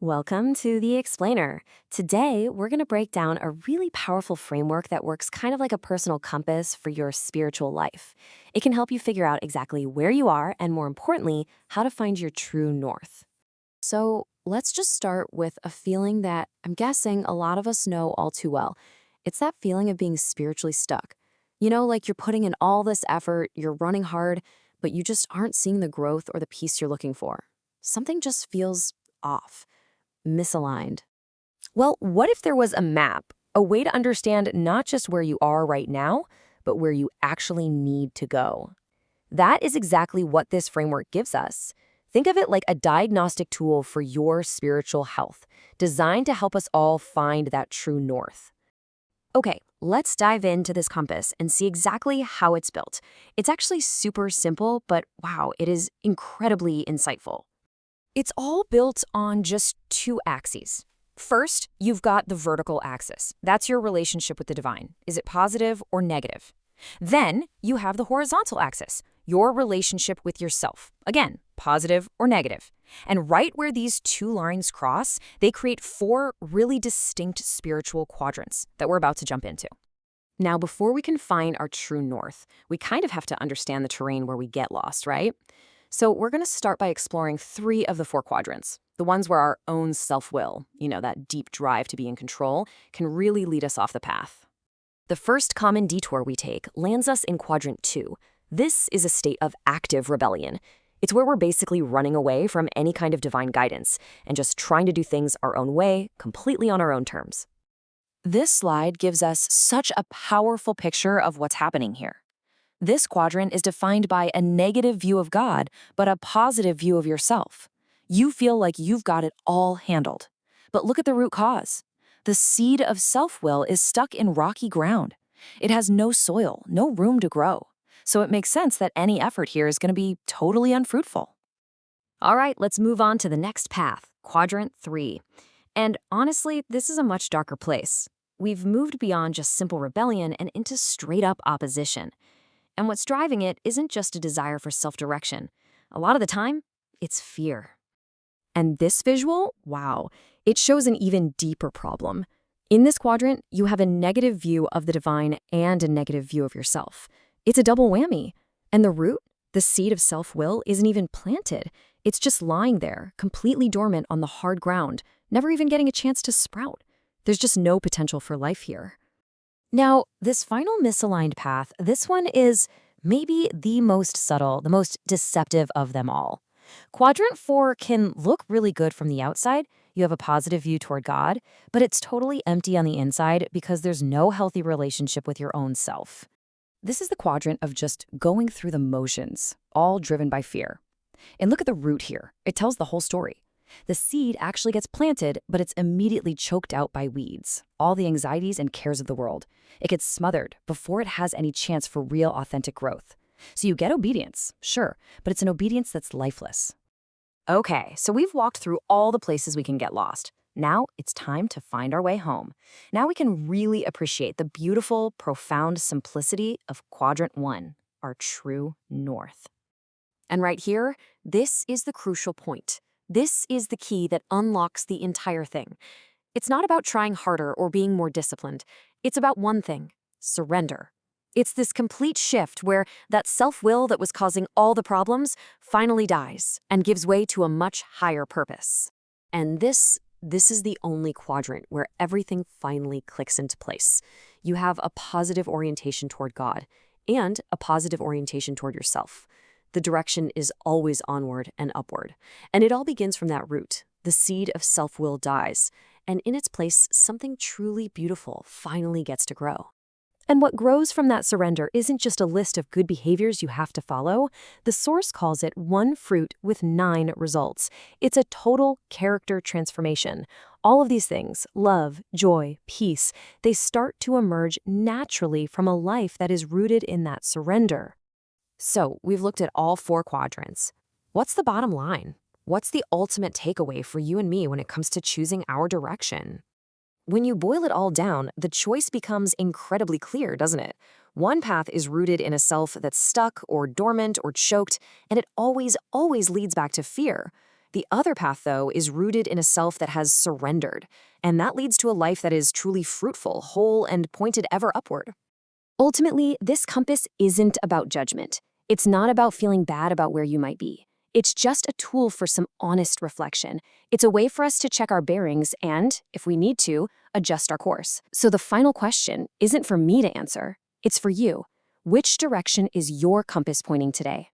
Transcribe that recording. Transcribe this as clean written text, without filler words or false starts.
Welcome to The Explainer. Today, we're going to break down a really powerful framework that works kind of like a personal compass for your spiritual life. It can help you figure out exactly where you are and, more importantly, how to find your true north. So, let's just start with a feeling that I'm guessing a lot of us know all too well. It's that feeling of being spiritually stuck. You know, like you're putting in all this effort, you're running hard, but you just aren't seeing the growth or the peace you're looking for. Something just feels off. Misaligned. Well, what if there was a map, a way to understand not just where you are right now, but where you actually need to go? That is exactly what this framework gives us. Think of it like a diagnostic tool for your spiritual health, designed to help us all find that true north. Okay, let's dive into this compass and see exactly how it's built. It's actually super simple, but wow, it is incredibly insightful. It's all built on just two axes. First, you've got the vertical axis. That's your relationship with the divine. Is it positive or negative? Then you have the horizontal axis, your relationship with yourself. Again, positive or negative. And right where these two lines cross, they create four really distinct spiritual quadrants that we're about to jump into. Now, before we can find our true north, we kind of have to understand the terrain where we get lost, right? So we're going to start by exploring three of the four quadrants, the ones where our own self-will, that deep drive to be in control, can really lead us off the path. The first common detour we take lands us in quadrant 2. This is a state of active rebellion. It's where we're basically running away from any kind of divine guidance and just trying to do things our own way, completely on our own terms. This slide gives us such a powerful picture of what's happening here. This quadrant is defined by a negative view of God, but a positive view of yourself. You feel like you've got it all handled. But look at the root cause. The seed of self-will is stuck in rocky ground. It has no soil, no room to grow. So it makes sense that any effort here is going to be totally unfruitful. All right, let's move on to the next path, quadrant 3. And honestly, this is a much darker place. We've moved beyond just simple rebellion and into straight-up opposition. And what's driving it isn't just a desire for self-direction. A lot of the time, it's fear. And this visual, wow, it shows an even deeper problem. In this quadrant, you have a negative view of the divine and a negative view of yourself. It's a double whammy. And the root, the seed of self-will, isn't even planted. It's just lying there, completely dormant on the hard ground, never even getting a chance to sprout. There's just no potential for life here. Now, this final misaligned path, this one is maybe the most subtle, the most deceptive of them all. Quadrant 4 can look really good from the outside. You have a positive view toward God, but it's totally empty on the inside because there's no healthy relationship with your own self. This is the quadrant of just going through the motions, all driven by fear. And look at the root here. It tells the whole story. The seed actually gets planted, but it's immediately choked out by weeds, all the anxieties and cares of the world. It gets smothered before it has any chance for real, authentic growth. So you get obedience, sure, but it's an obedience that's lifeless. Okay, so we've walked through all the places we can get lost. Now it's time to find our way home. Now we can really appreciate the beautiful, profound simplicity of quadrant 1, our true north. And right here, this is the crucial point. This is the key that unlocks the entire thing. It's not about trying harder or being more disciplined. It's about one thing: surrender. It's this complete shift where that self-will that was causing all the problems finally dies and gives way to a much higher purpose. And this is the only quadrant where everything finally clicks into place. You have a positive orientation toward God and a positive orientation toward yourself. The direction is always onward and upward. And it all begins from that root. The seed of self-will dies, and in its place, something truly beautiful finally gets to grow. And what grows from that surrender isn't just a list of good behaviors you have to follow. The source calls it one fruit with 9 results. It's a total character transformation. All of these things, love, joy, peace, they start to emerge naturally from a life that is rooted in that surrender. So, we've looked at all 4 quadrants. What's the bottom line? What's the ultimate takeaway for you and me when it comes to choosing our direction? When you boil it all down, the choice becomes incredibly clear, doesn't it? One path is rooted in a self that's stuck or dormant or choked, and it always leads back to fear. The other path, though, is rooted in a self that has surrendered, and that leads to a life that is truly fruitful, whole, and pointed ever upward. Ultimately, this compass isn't about judgment. It's not about feeling bad about where you might be. It's just a tool for some honest reflection. It's a way for us to check our bearings and, if we need to, adjust our course. So the final question isn't for me to answer, it's for you. Which direction is your compass pointing today?